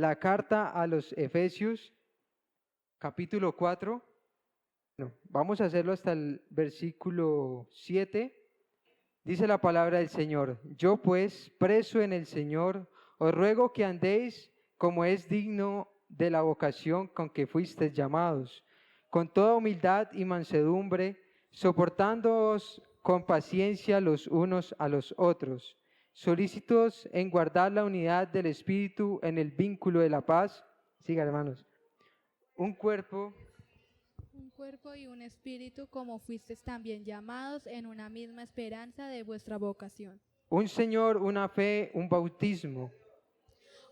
la carta a los Efesios, capítulo 4. No, vamos a hacerlo hasta el versículo 7. Dice la palabra del Señor: Yo pues, preso en el Señor, os ruego que andéis como es digno de la vocación con que fuisteis llamados, con toda humildad y mansedumbre, soportándoos con paciencia los unos a los otros, solícitos en guardar la unidad del Espíritu en el vínculo de la paz. Siga, hermanos. Un cuerpo y un espíritu, como fuisteis también llamados en una misma esperanza de vuestra vocación. un Señor, una fe, un bautismo.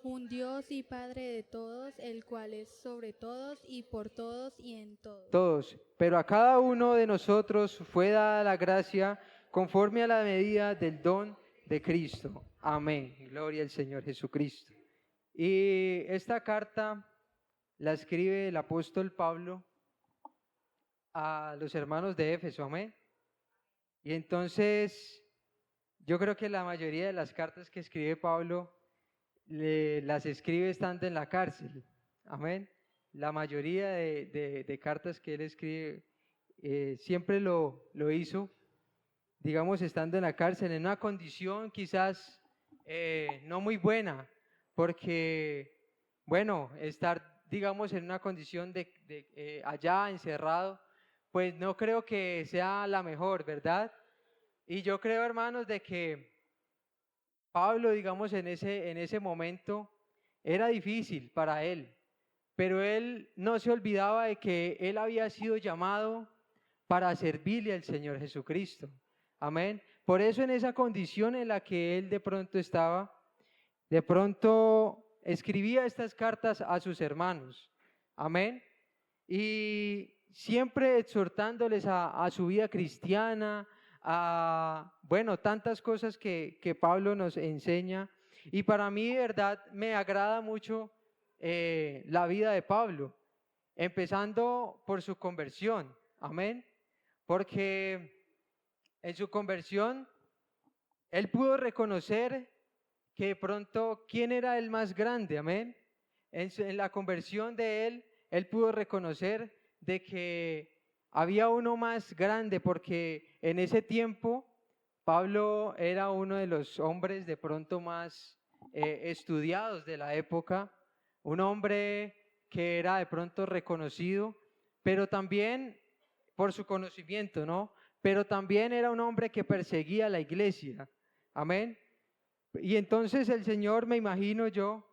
Un Dios y Padre de todos, el cual es sobre todos y por todos y en todos. Todos, pero a cada uno de nosotros fue dada la gracia conforme a la medida del don de Cristo. Amén. Gloria al Señor Jesucristo. Y esta carta la escribe el apóstol Pablo a los hermanos de Éfeso. Amén. Y entonces, yo creo que la mayoría de las cartas que escribe Pablo las escribe estando en la cárcel. Amén. La mayoría de cartas que él escribe siempre lo hizo, digamos, estando en la cárcel, en una condición quizás no muy buena, porque, bueno, estar, digamos, en una condición de allá encerrado, pues no creo que sea la mejor, ¿verdad? Y yo creo, hermanos, de que Pablo, digamos, en ese momento era difícil para él, pero él no se olvidaba de que él había sido llamado para servirle al Señor Jesucristo. Amén. Por eso en esa condición en la que él de pronto estaba, de pronto escribía estas cartas a sus hermanos. Amén. Y siempre exhortándoles a su vida cristiana, bueno, tantas cosas que Pablo nos enseña. Y para mí, de verdad, me agrada mucho la vida de Pablo, empezando por su conversión. Amén. Porque en su conversión, él pudo reconocer que de pronto quién era el más grande. Amén. En la conversión de él pudo reconocer de que había uno más grande, porque en ese tiempo Pablo era uno de los hombres de pronto más estudiados de la época, un hombre que era de pronto reconocido, pero también por su conocimiento, ¿no? Pero también era un hombre que perseguía a la iglesia. Amén. Y entonces el Señor, me imagino yo,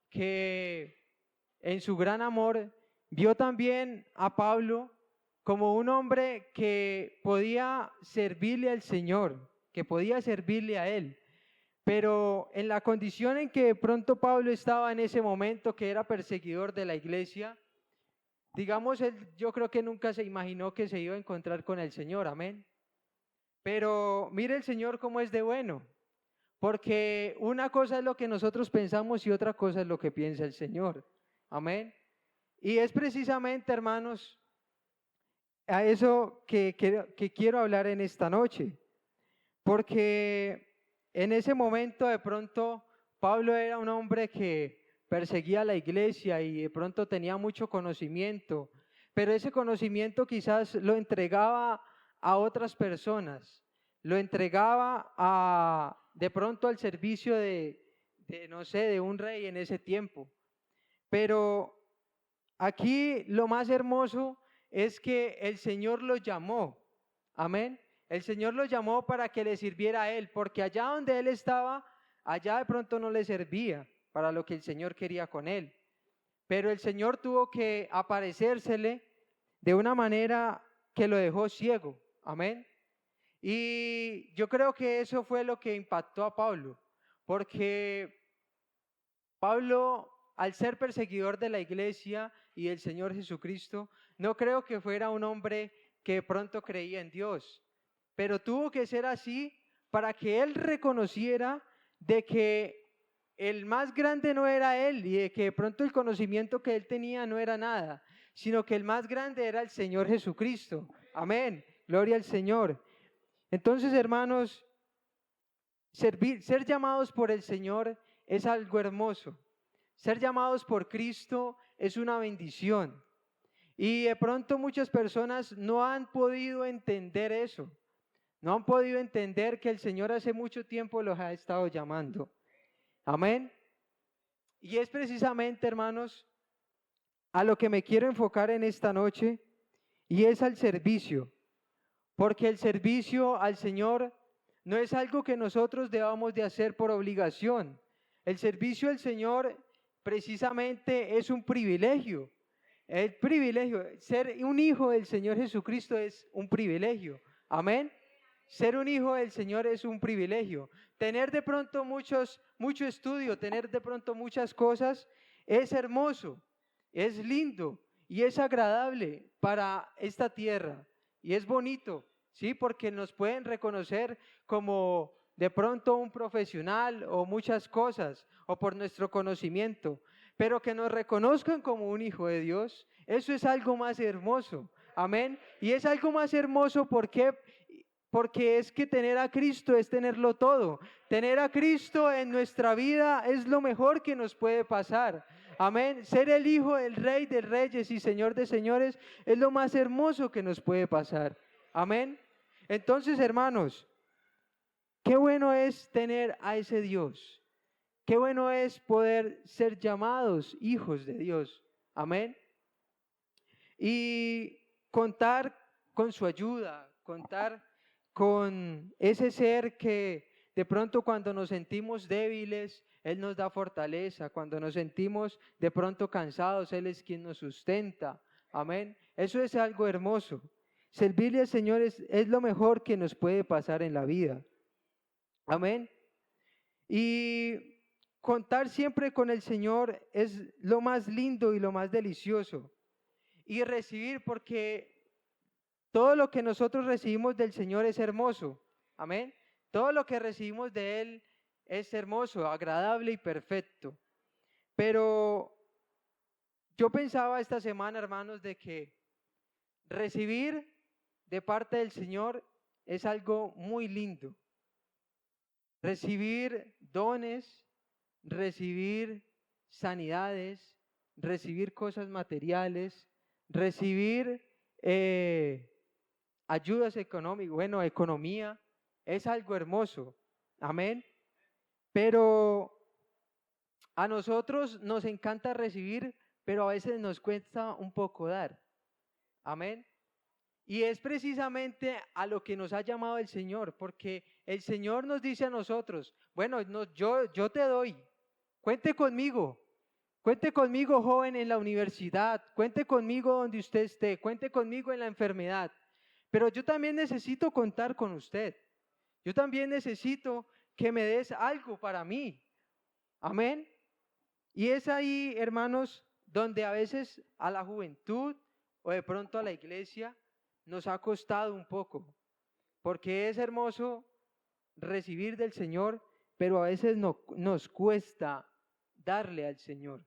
que en su gran amor vio también a Pablo como un hombre que podía servirle al Señor, que podía servirle a Él. Pero en la condición en que de pronto Pablo estaba en ese momento, que era perseguidor de la iglesia, digamos, yo creo que nunca se imaginó que se iba a encontrar con el Señor. Amén. Pero mire el Señor cómo es de bueno. Porque una cosa es lo que nosotros pensamos y otra cosa es lo que piensa el Señor. Amén. Y es precisamente, hermanos, a eso que quiero hablar en esta noche. Porque en ese momento de pronto Pablo era un hombre que perseguía la iglesia y de pronto tenía mucho conocimiento, pero ese conocimiento quizás lo entregaba a otras personas, lo entregaba de pronto al servicio no sé, de un rey en ese tiempo. Pero aquí lo más hermoso es que el Señor lo llamó. Amén. El Señor lo llamó para que le sirviera a él, porque allá donde él estaba, allá de pronto no le servía para lo que el Señor quería con él. Pero el Señor tuvo que aparecérsele de una manera que lo dejó ciego. Amén. Y yo creo que eso fue lo que impactó a Pablo, porque Pablo, al ser perseguidor de la iglesia y del Señor Jesucristo, no creo que fuera un hombre que de pronto creía en Dios, pero tuvo que ser así para que él reconociera de que el más grande no era él y de que de pronto el conocimiento que él tenía no era nada, sino que el más grande era el Señor Jesucristo. Amén. Gloria al Señor. Entonces, hermanos, ser llamados por el Señor es algo hermoso. Ser llamados por Cristo es una bendición. Y de pronto muchas personas no han podido entender eso. No han podido entender que el Señor hace mucho tiempo los ha estado llamando. Amén. Y es precisamente, hermanos, a lo que me quiero enfocar en esta noche, y es al servicio. Porque el servicio al Señor no es algo que nosotros debamos de hacer por obligación. El servicio al Señor precisamente es un privilegio. El privilegio, ser un hijo del Señor Jesucristo es un privilegio. Amén. Ser un hijo del Señor es un privilegio. Tener de pronto mucho estudio, tener de pronto muchas cosas, es hermoso, es lindo y es agradable para esta tierra. Y es bonito, ¿sí? Porque nos pueden reconocer como de pronto un profesional o muchas cosas, o por nuestro conocimiento. Pero que nos reconozcan como un hijo de Dios, eso es algo más hermoso. Amén. Y es algo más hermoso porque es que tener a Cristo es tenerlo todo. Tener a Cristo en nuestra vida es lo mejor que nos puede pasar. Amén. Ser el hijo del Rey de Reyes y Señor de Señores es lo más hermoso que nos puede pasar. Amén. Entonces, hermanos, qué bueno es tener a ese Dios. Qué bueno es poder ser llamados hijos de Dios. Amén. Y contar con su ayuda, contar con ese ser que de pronto cuando nos sentimos débiles, Él nos da fortaleza. Cuando nos sentimos de pronto cansados, Él es quien nos sustenta. Amén. Eso es algo hermoso. Servirle al Señor es lo mejor que nos puede pasar en la vida. Amén. Y contar siempre con el Señor es lo más lindo y lo más delicioso. Y recibir, porque todo lo que nosotros recibimos del Señor es hermoso. Amén. Todo lo que recibimos de Él es hermoso, agradable y perfecto. Pero yo pensaba esta semana, hermanos, de que recibir de parte del Señor es algo muy lindo. Recibir dones, recibir sanidades, recibir cosas materiales, recibir ayudas económicas, bueno, economía, es algo hermoso. Amén. Pero a nosotros nos encanta recibir, pero a veces nos cuesta un poco dar. Amén. Y es precisamente a lo que nos ha llamado el Señor, porque el Señor nos dice a nosotros, bueno, yo te doy, cuente conmigo, joven en la universidad, cuente conmigo donde usted esté, cuente conmigo en la enfermedad, pero yo también necesito contar con usted, yo también necesito que me des algo para mí, amén. Y es ahí, hermanos, donde a veces a la juventud o de pronto a la iglesia nos ha costado un poco, porque es hermoso recibir del Señor, pero a veces nos cuesta darle al Señor.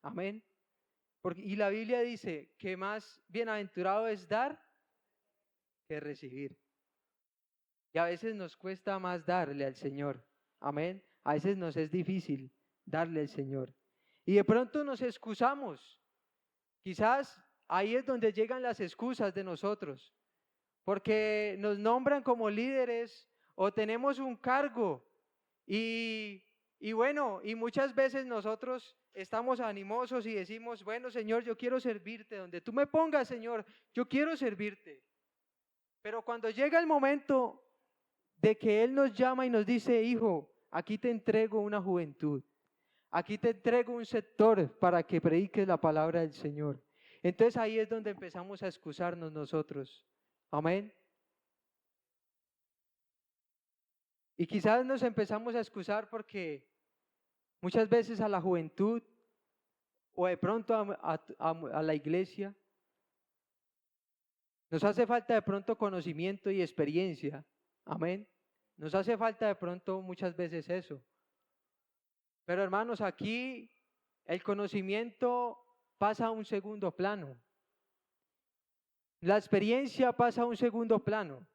Amén. Y la Biblia dice que más bienaventurado es dar que recibir. Y a veces nos cuesta más darle al Señor. Amén. A veces nos es difícil darle al Señor. Y de pronto nos excusamos. Quizás ahí es donde llegan las excusas de nosotros, porque nos nombran como líderes o tenemos un cargo y bueno, y muchas veces nosotros estamos animosos y decimos, bueno, Señor, yo quiero servirte, donde tú me pongas, Señor, yo quiero servirte. Pero cuando llega el momento de que Él nos llama y nos dice, hijo, aquí te entrego una juventud, aquí te entrego un sector para que prediques la palabra del Señor. Entonces ahí es donde empezamos a excusarnos nosotros. Amén. Y quizás nos empezamos a excusar porque muchas veces a la juventud o de pronto a la iglesia nos hace falta de pronto conocimiento y experiencia. Amén. Nos hace falta de pronto muchas veces eso. Pero hermanos, aquí el conocimiento pasa a un segundo plano. La experiencia pasa a un segundo plano.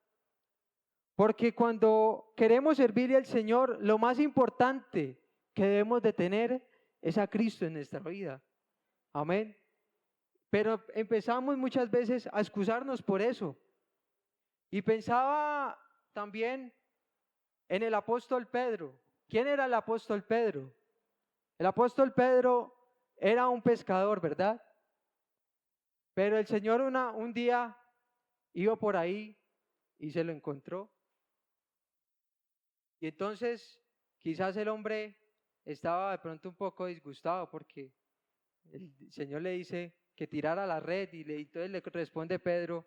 Porque cuando queremos servirle al Señor, lo más importante que debemos de tener es a Cristo en nuestra vida. Amén. Pero empezamos muchas veces a excusarnos por eso. Y pensaba también en el apóstol Pedro. ¿Quién era el apóstol Pedro? El apóstol Pedro era un pescador, ¿verdad? Pero el Señor un día iba por ahí y se lo encontró. Y entonces quizás el hombre estaba de pronto un poco disgustado porque el Señor le dice que tirara la red y entonces le responde Pedro,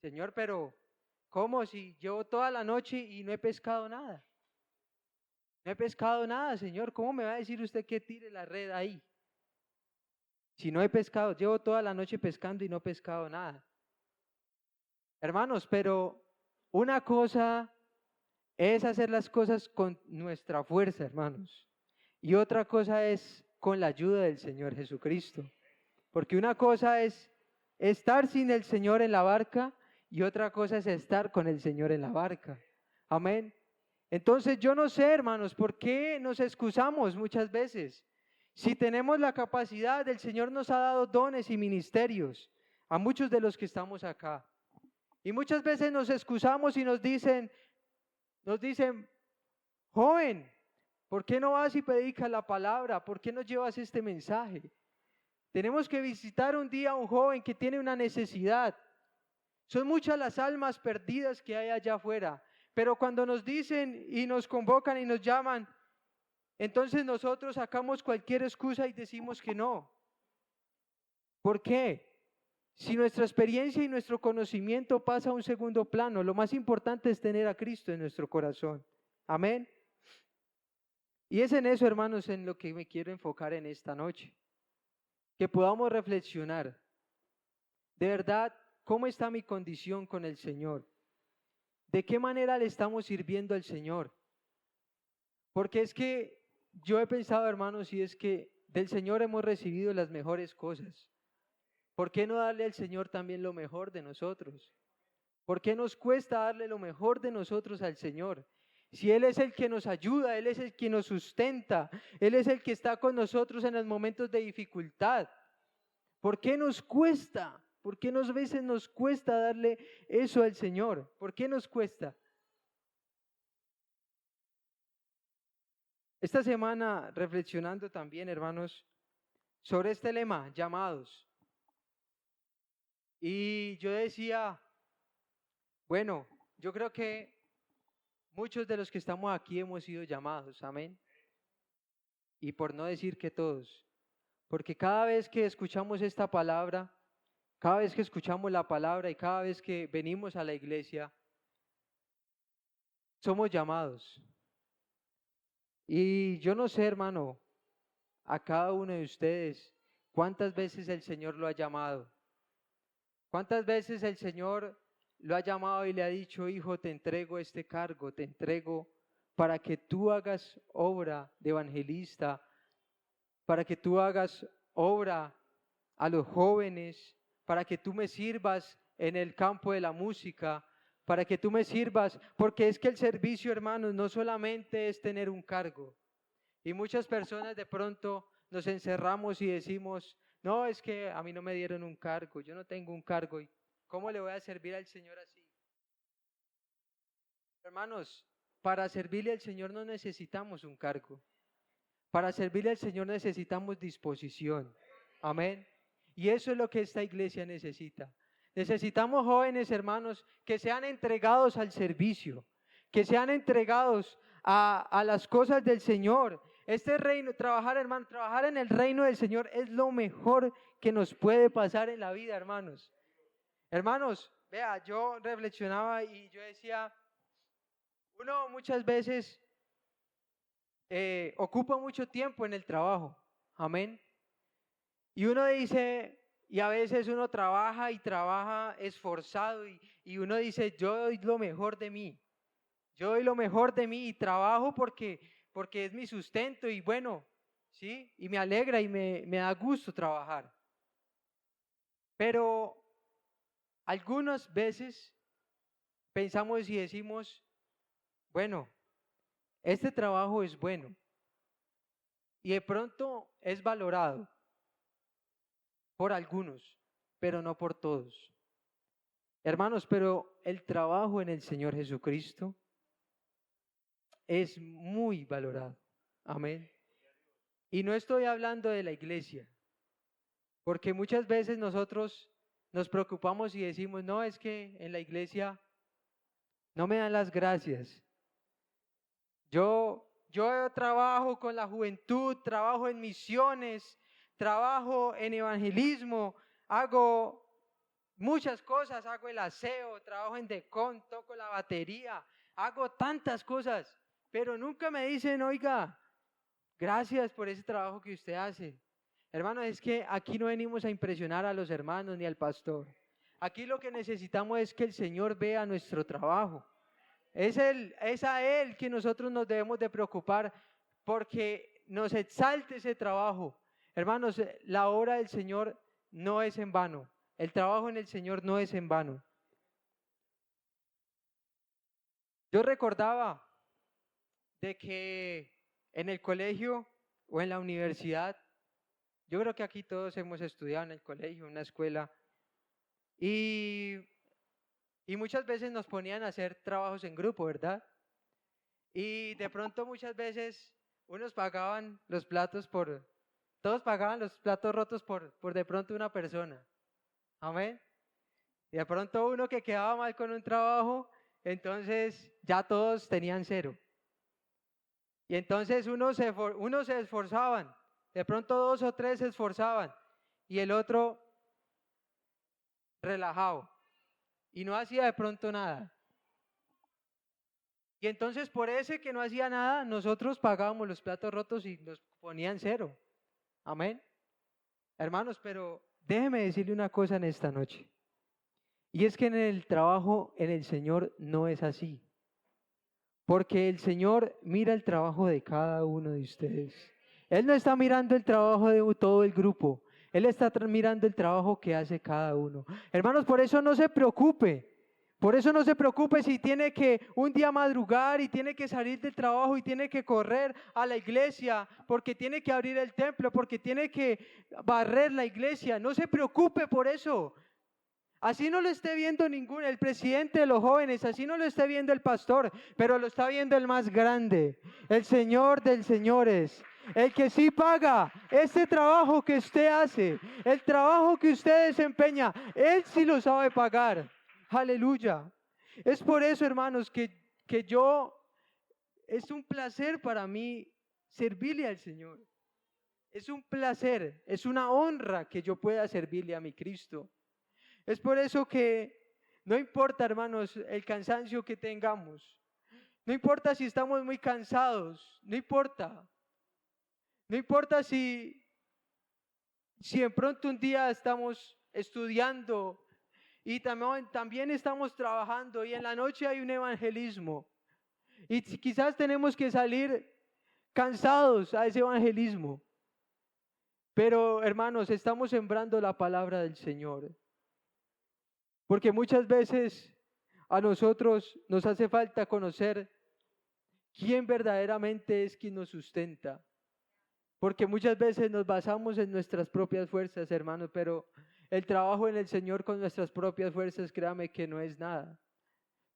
Señor, pero ¿cómo si llevo toda la noche y no he pescado nada? No he pescado nada, Señor. ¿Cómo me va a decir usted que tire la red ahí? Si no he pescado, llevo toda la noche pescando y no he pescado nada. Hermanos, pero una cosa es hacer las cosas con nuestra fuerza, hermanos. Y otra cosa es con la ayuda del Señor Jesucristo. Porque una cosa es estar sin el Señor en la barca y otra cosa es estar con el Señor en la barca. Amén. Entonces yo no sé, hermanos, ¿por qué nos excusamos muchas veces? Si tenemos la capacidad, el Señor nos ha dado dones y ministerios a muchos de los que estamos acá. Y muchas veces nos excusamos y nos dicen, joven, ¿por qué no vas y predicas la palabra? ¿Por qué no llevas este mensaje? Tenemos que visitar un día a un joven que tiene una necesidad. Son muchas las almas perdidas que hay allá afuera. Pero cuando nos dicen y nos convocan y nos llaman, entonces nosotros sacamos cualquier excusa y decimos que no. ¿Por qué? Si nuestra experiencia y nuestro conocimiento pasa a un segundo plano, lo más importante es tener a Cristo en nuestro corazón. Amén. Y es en eso, hermanos, en lo que me quiero enfocar en esta noche. Que podamos reflexionar. De verdad, ¿cómo está mi condición con el Señor? ¿De qué manera le estamos sirviendo al Señor? Porque es que yo he pensado, hermanos, y es que del Señor hemos recibido las mejores cosas. ¿Por qué no darle al Señor también lo mejor de nosotros? ¿Por qué nos cuesta darle lo mejor de nosotros al Señor? Si Él es el que nos ayuda, Él es el que nos sustenta, Él es el que está con nosotros en los momentos de dificultad. ¿Por qué nos cuesta? ¿Por qué a veces nos cuesta darle eso al Señor? ¿Por qué nos cuesta? Esta semana reflexionando también, hermanos, sobre este lema, llamados. Y yo decía, bueno, yo creo que muchos de los que estamos aquí hemos sido llamados, amén. Y por no decir que todos, porque cada vez que escuchamos esta palabra, cada vez que escuchamos la palabra y cada vez que venimos a la iglesia, somos llamados. Y yo no sé, hermano, a cada uno de ustedes, cuántas veces el Señor lo ha llamado. ¿Cuántas veces el Señor lo ha llamado y le ha dicho, hijo, te entrego este cargo, te entrego para que tú hagas obra de evangelista, para que tú hagas obra a los jóvenes, para que tú me sirvas en el campo de la música, para que tú me sirvas, porque es que el servicio, hermanos, no solamente es tener un cargo. Y muchas personas de pronto nos encerramos y decimos, no, es que a mí no me dieron un cargo, yo no tengo un cargo, ¿y cómo le voy a servir al Señor así? Hermanos, para servirle al Señor no necesitamos un cargo. Para servirle al Señor necesitamos disposición. Amén. Y eso es lo que esta iglesia necesita. Necesitamos jóvenes, hermanos, que sean entregados al servicio, que sean entregados a las cosas del Señor. Este reino, trabajar, hermano, trabajar en el reino del Señor es lo mejor que nos puede pasar en la vida, hermanos. Hermanos, vea, yo reflexionaba y yo decía, uno muchas veces ocupa mucho tiempo en el trabajo, amén. Y uno dice, y a veces uno trabaja y trabaja esforzado y uno dice, yo doy lo mejor de mí, yo doy lo mejor de mí y trabajo porque es mi sustento y bueno, ¿sí? Y me alegra y me da gusto trabajar. Pero algunas veces pensamos y decimos, bueno, este trabajo es bueno, y de pronto es valorado por algunos, pero no por todos. Hermanos, pero el trabajo en el Señor Jesucristo es muy valorado. Amén. Y no estoy hablando de la iglesia, porque muchas veces nosotros nos preocupamos y decimos, no, es que en la iglesia no me dan las gracias. Yo trabajo con la juventud, trabajo en misiones, trabajo en evangelismo, hago muchas cosas, hago el aseo, trabajo en decon, toco la batería, hago tantas cosas, pero nunca me dicen, oiga, gracias por ese trabajo que usted hace. Hermano, es que aquí no venimos a impresionar a los hermanos ni al pastor. Aquí lo que necesitamos es que el Señor vea nuestro trabajo. Es a Él que nosotros nos debemos de preocupar porque nos exalte ese trabajo. Hermanos, la obra del Señor no es en vano. El trabajo en el Señor no es en vano. Yo recordaba de que en el colegio o en la universidad, yo creo que aquí todos hemos estudiado en el colegio, en una escuela, y muchas veces nos ponían a hacer trabajos en grupo, ¿verdad? Y de pronto muchas veces unos pagaban los platos todos pagaban los platos rotos por de pronto una persona. Amén. Y de pronto uno que quedaba mal con un trabajo, entonces ya todos tenían cero. Y entonces unos se esforzaban, de pronto 2 o 3 se esforzaban y el otro relajado y no hacía de pronto nada. Y entonces por ese que no hacía nada, nosotros pagábamos los platos rotos y nos ponían cero. Amén. Hermanos, pero déjeme decirle una cosa en esta noche. Y es que en el trabajo en el Señor no es así. Porque el Señor mira el trabajo de cada uno de ustedes. Él no está mirando el trabajo de todo el grupo. Él está mirando el trabajo que hace cada uno. Hermanos, por eso no se preocupe. Por eso no se preocupe si tiene que un día madrugar y tiene que salir del trabajo y tiene que correr a la iglesia, porque tiene que abrir el templo, porque tiene que barrer la iglesia. No se preocupe por eso. Así no lo esté viendo el presidente de los jóvenes, así no lo esté viendo el pastor, pero lo está viendo el más grande, el Señor de señores, el que sí paga ese trabajo que usted hace, el trabajo que usted desempeña, Él sí lo sabe pagar. Aleluya. Es por eso, hermanos, es un placer para mí servirle al Señor. Es un placer, es una honra que yo pueda servirle a mi Cristo. Es por eso que no importa, hermanos, el cansancio que tengamos. No importa si estamos muy cansados, no importa. No importa si en pronto un día estamos estudiando y también estamos trabajando y en la noche hay un evangelismo. Y quizás tenemos que salir cansados a ese evangelismo. Pero, hermanos, estamos sembrando la palabra del Señor. Porque muchas veces a nosotros nos hace falta conocer quién verdaderamente es quien nos sustenta. Porque muchas veces nos basamos en nuestras propias fuerzas, hermanos, pero el trabajo en el Señor con nuestras propias fuerzas, créame que no es nada.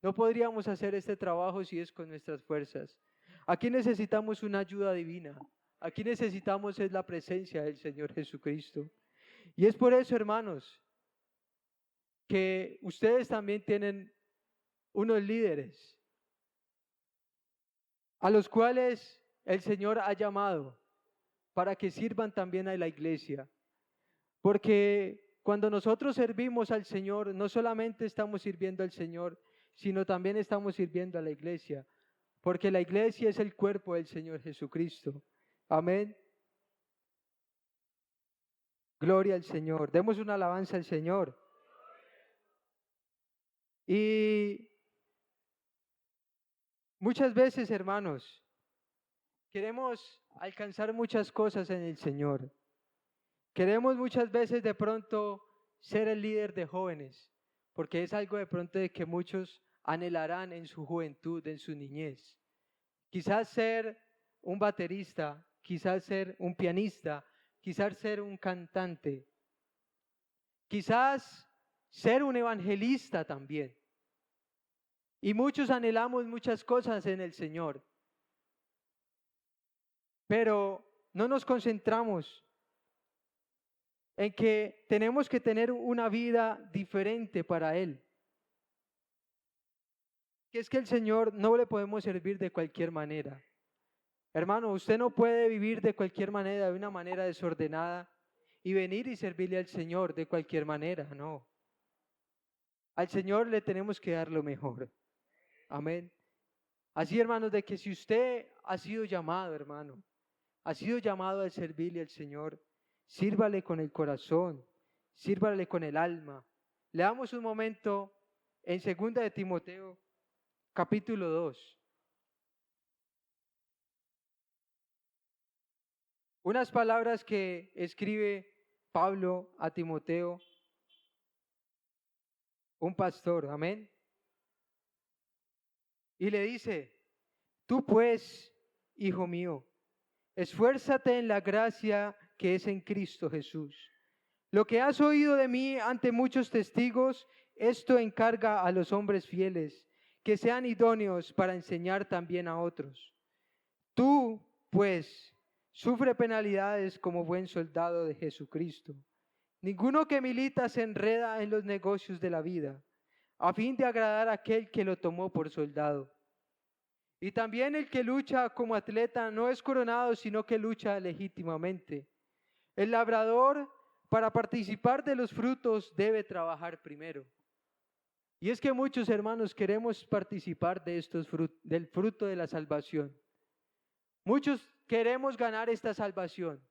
No podríamos hacer este trabajo si es con nuestras fuerzas. Aquí necesitamos una ayuda divina. Aquí necesitamos es la presencia del Señor Jesucristo. Y es por eso, hermanos, que ustedes también tienen unos líderes a los cuales el Señor ha llamado para que sirvan también a la iglesia. Porque cuando nosotros servimos al Señor, no solamente estamos sirviendo al Señor, sino también estamos sirviendo a la iglesia. Porque la iglesia es el cuerpo del Señor Jesucristo. Amén. Gloria al Señor. Demos una alabanza al Señor. Y muchas veces, hermanos, queremos alcanzar muchas cosas en el Señor. Queremos muchas veces de pronto ser el líder de jóvenes, porque es algo de pronto de que muchos anhelarán en su juventud, en su niñez. Quizás ser un baterista quizás ser un pianista, quizás ser un cantante, quizás ser un evangelista también. Y muchos anhelamos muchas cosas en el Señor, pero no nos concentramos en que tenemos que tener una vida diferente para Él. Que es que el Señor no le podemos servir de cualquier manera. Hermano, usted no puede vivir de cualquier manera, de una manera desordenada, y venir y servirle al Señor de cualquier manera, no. Al Señor le tenemos que dar lo mejor. Amén. Así, hermanos, de que si usted ha sido llamado, hermano, ha sido llamado a servirle al Señor, sírvale con el corazón, sírvale con el alma. Le damos un momento en 2 de Timoteo, capítulo 2. Unas palabras que escribe Pablo a Timoteo, un pastor, amén. Y le dice, tú pues, hijo mío, esfuérzate en la gracia que es en Cristo Jesús. Lo que has oído de mí ante muchos testigos, esto encarga a los hombres fieles, que sean idóneos para enseñar también a otros. Tú, pues, sufre penalidades como buen soldado de Jesucristo. Ninguno que milita se enreda en los negocios de la vida, a fin de agradar a aquel que lo tomó por soldado. Y también el que lucha como atleta no es coronado, sino que lucha legítimamente. El labrador, para participar de los frutos, debe trabajar primero. Y es que muchos hermanos queremos participar de estos del fruto de la salvación. Muchos queremos ganar esta salvación.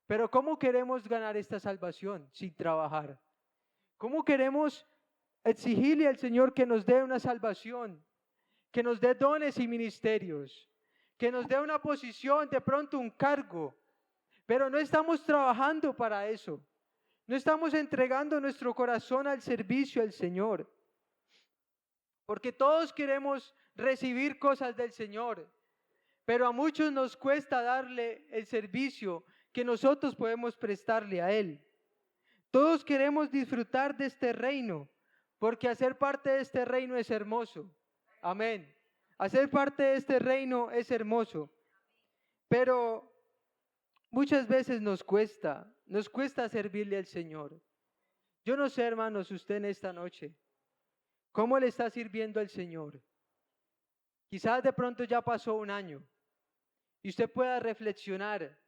Pero ¿cómo queremos ganar esta salvación? Sin trabajar. ¿Cómo queremos exigirle al Señor que nos dé una salvación, que nos dé dones y ministerios, que nos dé una posición, de pronto un cargo? Pero no estamos trabajando para eso. No estamos entregando nuestro corazón al servicio al Señor. Porque todos queremos recibir cosas del Señor, pero a muchos nos cuesta darle el servicio que nosotros podemos prestarle a Él. Todos queremos disfrutar de este reino, porque hacer parte de este reino es hermoso. Amén. Hacer parte de este reino es hermoso, pero muchas veces nos cuesta servirle al Señor. Yo no sé, hermanos, usted en esta noche, ¿cómo le está sirviendo al Señor? Quizás de pronto ya pasó un año y usted pueda reflexionar,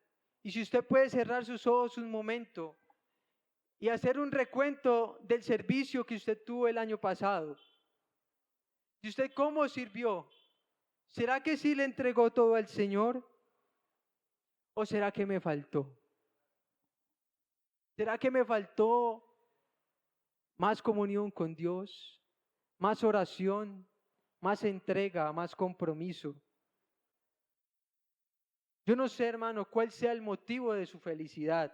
y si usted puede cerrar sus ojos un momento y hacer un recuento del servicio que usted tuvo el año pasado. ¿Y usted cómo sirvió? ¿Será que sí le entregó todo al Señor? ¿O será que me faltó? ¿Será que me faltó más comunión con Dios, más oración, más entrega, más compromiso? Yo no sé, hermano, cuál sea el motivo de su felicidad.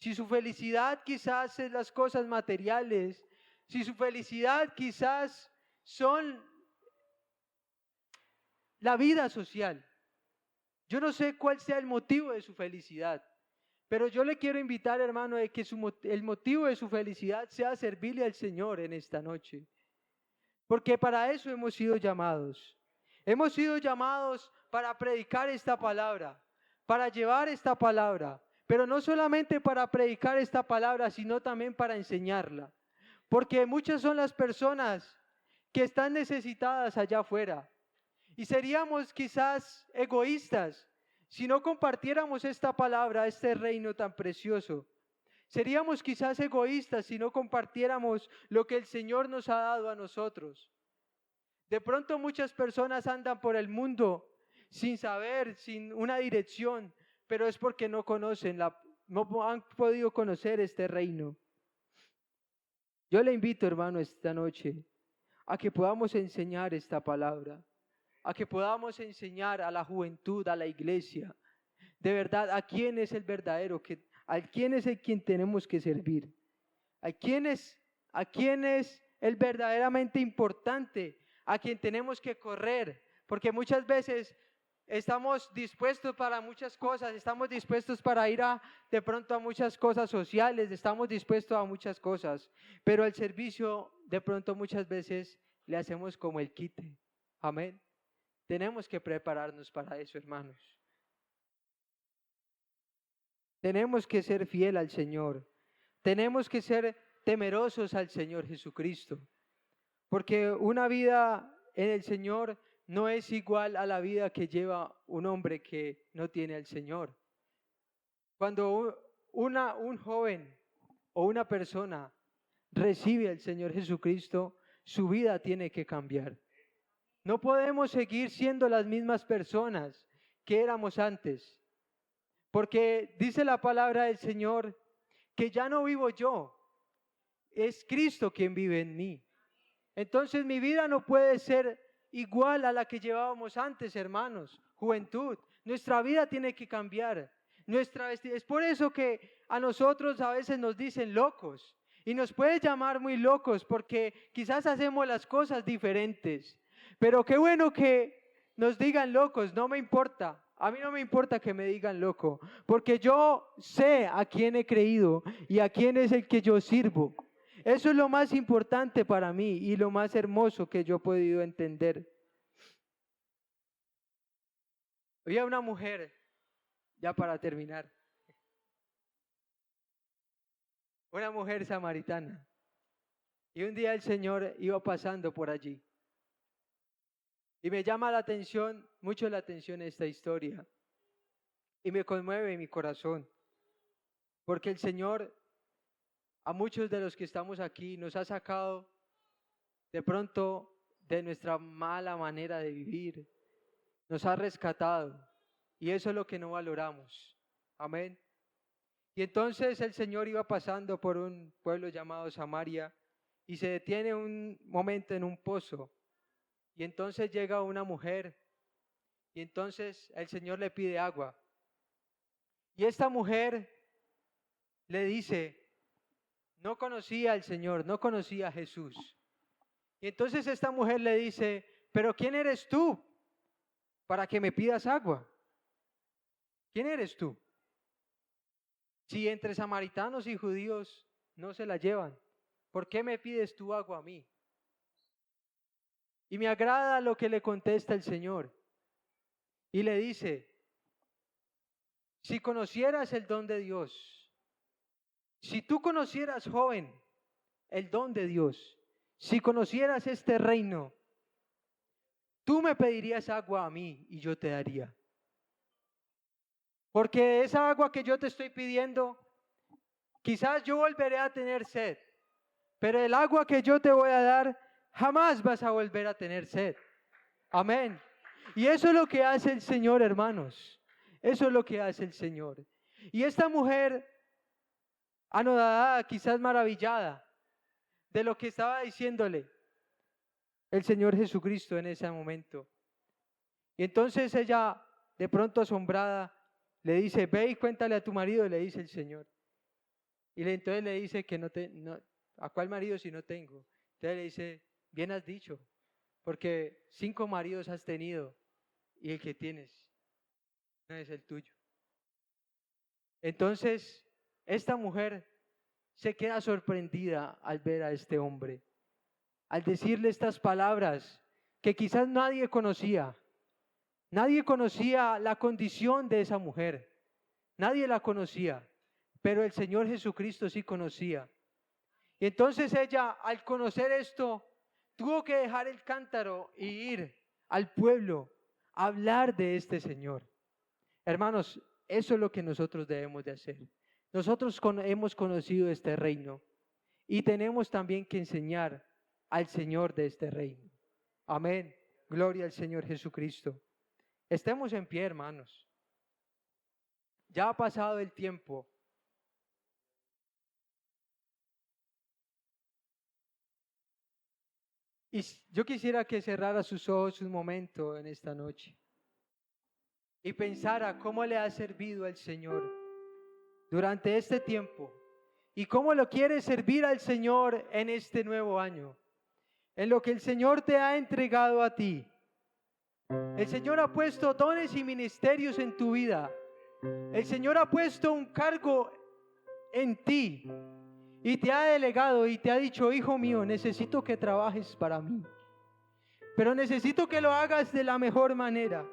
Si su felicidad quizás es las cosas materiales, si su felicidad quizás son la vida social. Yo no sé cuál sea el motivo de su felicidad, pero yo le quiero invitar, hermano, de que el motivo de su felicidad sea servirle al Señor en esta noche. Porque para eso hemos sido llamados. Hemos sido llamados para predicar esta palabra, para llevar esta palabra, pero no solamente para predicar esta palabra, sino también para enseñarla. Porque muchas son las personas que están necesitadas allá afuera. Y seríamos quizás egoístas si no compartiéramos esta palabra, este reino tan precioso. Seríamos quizás egoístas si no compartiéramos lo que el Señor nos ha dado a nosotros. De pronto muchas personas andan por el mundo sin saber, sin una dirección, pero es porque no conocen, no han podido conocer este reino. Yo le invito, hermano, esta noche a que podamos enseñar esta palabra, a que podamos enseñar a la juventud, a la iglesia, de verdad, a quién es el verdadero, a quién es el quien tenemos que servir, a quién es el verdaderamente importante, a quien tenemos que correr, porque muchas veces estamos dispuestos para muchas cosas, estamos dispuestos para ir de pronto a muchas cosas sociales, estamos dispuestos a muchas cosas, pero el servicio de pronto muchas veces le hacemos como el quite. Amén. Tenemos que prepararnos para eso, hermanos. Tenemos que ser fiel al Señor. Tenemos que ser temerosos al Señor Jesucristo. Porque una vida en el Señor no es igual a la vida que lleva un hombre que no tiene al Señor. Cuando un joven o una persona recibe al Señor Jesucristo, su vida tiene que cambiar. No podemos seguir siendo las mismas personas que éramos antes. Porque dice la palabra del Señor que ya no vivo yo, es Cristo quien vive en mí. Entonces mi vida no puede ser igual a la que llevábamos antes, hermanos, juventud. Nuestra vida tiene que cambiar. Es por eso que a nosotros a veces nos dicen locos y nos puede llamar muy locos porque quizás hacemos las cosas diferentes. Pero qué bueno que nos digan locos, no me importa. A mí no me importa que me digan loco, porque yo sé a quién he creído y a quién es el que yo sirvo. Eso es lo más importante para mí y lo más hermoso que yo he podido entender. Había una mujer, ya para terminar, una mujer samaritana. Y un día el Señor iba pasando por allí. Y me llama mucho la atención esta historia. Y me conmueve mi corazón. Porque el Señor, a muchos de los que estamos aquí, nos ha sacado de pronto de nuestra mala manera de vivir. Nos ha rescatado. Y eso es lo que no valoramos. Amén. Y entonces el Señor iba pasando por un pueblo llamado Samaria y se detiene un momento en un pozo. Y entonces llega una mujer y entonces el Señor le pide agua. Y esta mujer le dice, no conocía al Señor, no conocía a Jesús. Y entonces esta mujer le dice, pero ¿quién eres tú para que me pidas agua? ¿Quién eres tú? Si entre samaritanos y judíos no se la llevan, ¿por qué me pides tú agua a mí? Y me agrada lo que le contesta el Señor. Y le dice, si conocieras el don de Dios, si tú conocieras, joven, el don de Dios, si conocieras este reino, tú me pedirías agua a mí y yo te daría. Porque esa agua que yo te estoy pidiendo, quizás yo volveré a tener sed, pero el agua que yo te voy a dar, jamás vas a volver a tener sed. Amén. Y eso es lo que hace el Señor, hermanos. Eso es lo que hace el Señor. Y esta mujer, anodada, quizás maravillada, de lo que estaba diciéndole el Señor Jesucristo en ese momento. Y entonces ella, de pronto asombrada, le dice, ve y cuéntale a tu marido, le dice el Señor. Y entonces le dice que ¿a cuál marido si no tengo? Entonces le dice, bien has dicho, porque 5 maridos has tenido y el que tienes no es el tuyo. Entonces, esta mujer se queda sorprendida al ver a este hombre, al decirle estas palabras que quizás nadie conocía. Nadie conocía la condición de esa mujer, nadie la conocía, pero el Señor Jesucristo sí conocía. Y entonces ella, al conocer esto, tuvo que dejar el cántaro y ir al pueblo a hablar de este Señor. Hermanos, eso es lo que nosotros debemos de hacer. Nosotros hemos conocido este reino y tenemos también que enseñar al Señor de este reino. Amén. Gloria al Señor Jesucristo. Estemos en pie, hermanos. Ya ha pasado el tiempo. Y yo quisiera que cerrara sus ojos un momento en esta noche y pensara cómo le ha servido al Señor durante este tiempo y cómo lo quiere servir al Señor en este nuevo año, en lo que el Señor te ha entregado a ti. El Señor ha puesto dones y ministerios en tu vida. El Señor ha puesto un cargo en ti y te ha delegado y te ha dicho: hijo mío, necesito que trabajes para mí, pero necesito que lo hagas de la mejor manera.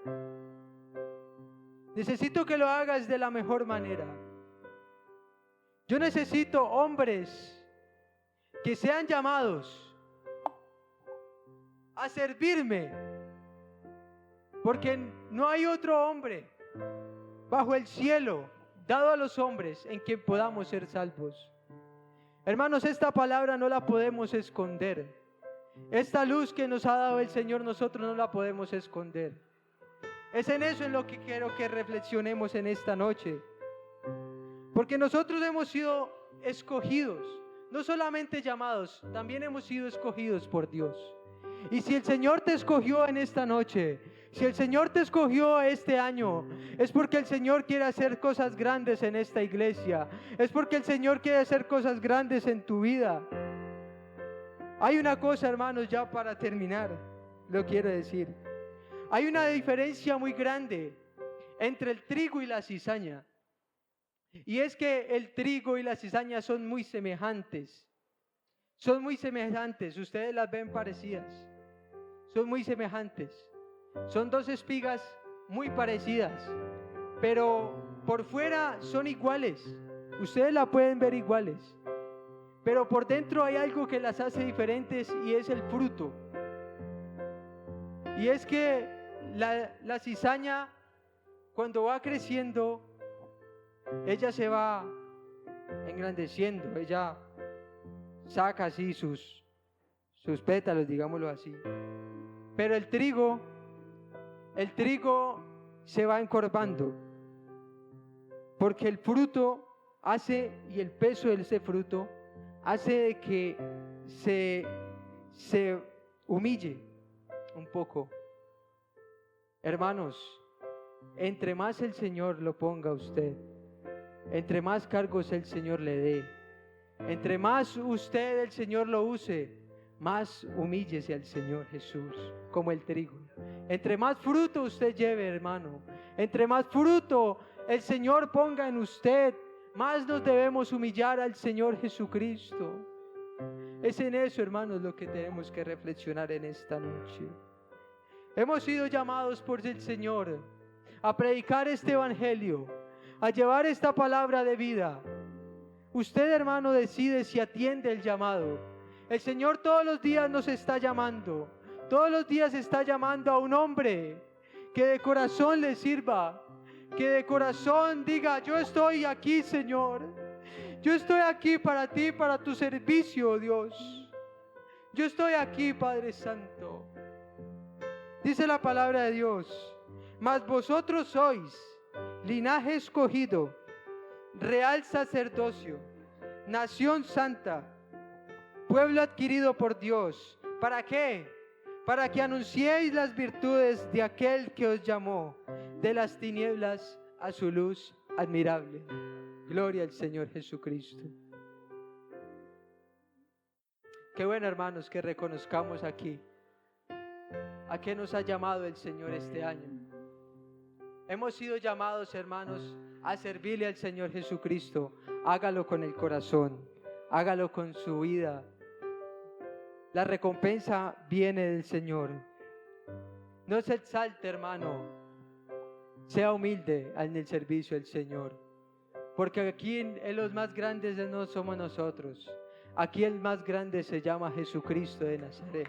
Necesito que lo hagas de la mejor manera. Yo necesito hombres que sean llamados a servirme, porque no hay otro hombre bajo el cielo dado a los hombres en quien podamos ser salvos. Hermanos, esta palabra no la podemos esconder. Esta luz que nos ha dado el Señor, nosotros no la podemos esconder. Es en eso en lo que quiero que reflexionemos en esta noche. Porque nosotros hemos sido escogidos, no solamente llamados, también hemos sido escogidos por Dios. Y si el Señor te escogió en esta noche, si el Señor te escogió este año, es porque el Señor quiere hacer cosas grandes en esta iglesia. Es porque el Señor quiere hacer cosas grandes en tu vida. Hay una cosa, hermanos, ya para terminar, lo quiero decir. Hay una diferencia muy grande entre el trigo y la cizaña. Y es que el trigo y la cizaña son muy semejantes. Son muy semejantes. Ustedes las ven parecidas. Son muy semejantes. Son dos espigas muy parecidas, pero por fuera son iguales. Ustedes la pueden ver iguales, pero por dentro hay algo que las hace diferentes y es el fruto. Y es que la cizaña, cuando va creciendo, ella se va engrandeciendo, ella saca así sus pétalos, digámoslo así. Pero el trigo se va encorvando, porque el fruto hace, y el peso de ese fruto hace de que se humille un poco. Hermanos, entre más el Señor lo ponga a usted, entre más cargos el Señor le dé, entre más usted el Señor lo use, más humíllese al Señor Jesús, como el trigo. Entre más fruto usted lleve, hermano, entre más fruto el Señor ponga en usted, más nos debemos humillar al Señor Jesucristo. Es en eso, hermanos, lo que tenemos que reflexionar en esta noche. Hemos sido llamados por el Señor a predicar este evangelio, a llevar esta palabra de vida. Usted, hermano, decide si atiende el llamado. El Señor todos los días nos está llamando. Todos los días está llamando a un hombre que de corazón le sirva, que de corazón diga: yo estoy aquí, Señor. Yo estoy aquí para ti, para tu servicio, Dios. Yo estoy aquí, Padre Santo. Dice la palabra de Dios: mas vosotros sois linaje escogido, real sacerdocio, nación santa, pueblo adquirido por Dios. ¿Para qué? Para que anunciéis las virtudes de aquel que os llamó de las tinieblas a su luz admirable. Gloria al Señor Jesucristo. Qué bueno, hermanos, que reconozcamos aquí a qué nos ha llamado el Señor este año. Hemos sido llamados, hermanos, a servirle al Señor Jesucristo. Hágalo con el corazón, hágalo con su vida. La recompensa viene del Señor. No se exalte, hermano. Sea humilde en el servicio del Señor. Porque aquí en los más grandes no somos nosotros. Aquí el más grande se llama Jesucristo de Nazaret.